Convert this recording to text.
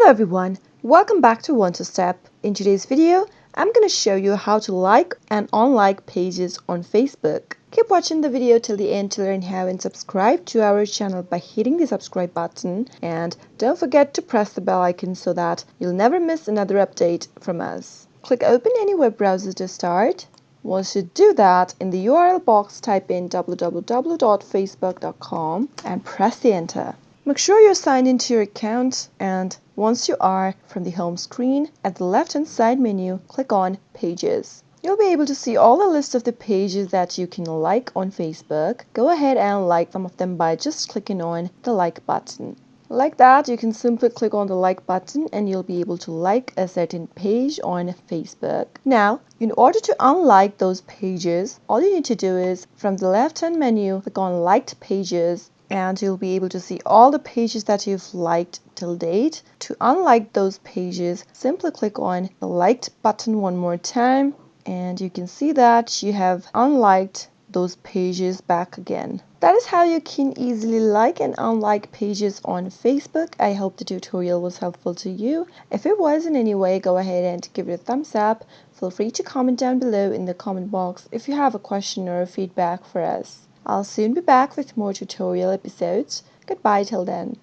Hello everyone, welcome back to One to Step. In today's video, I'm going to show you how to like and unlike pages on Facebook. Keep watching the video till the end to learn how, and subscribe to our channel by hitting the subscribe button, and don't forget to press the bell icon so that you'll never miss another update from us. Click open any web browser to start. Once you do that, in the URL box type in www.facebook.com and press the enter. Make sure you're signed into your account, and once you are, from the home screen, at the left hand side menu, click on Pages. You'll be able to see all the list of the pages that you can like on Facebook. Go ahead and like some of them by just clicking on the like button. Like that, you can simply click on the like button and you'll be able to like a certain page on Facebook. Now, in order to unlike those pages, all you need to do is from the left hand menu, click on Liked Pages, and you'll be able to see all the pages that you've liked till date. To unlike those pages, simply click on the liked button one more time, and you can see that you have unliked those pages back again. That is how you can easily like and unlike pages on Facebook. I hope the tutorial was helpful to you. If it was in any way, go ahead and give it a thumbs up. Feel free to comment down below in the comment box if you have a question or a feedback for us. I'll soon be back with more tutorial episodes. Goodbye till then.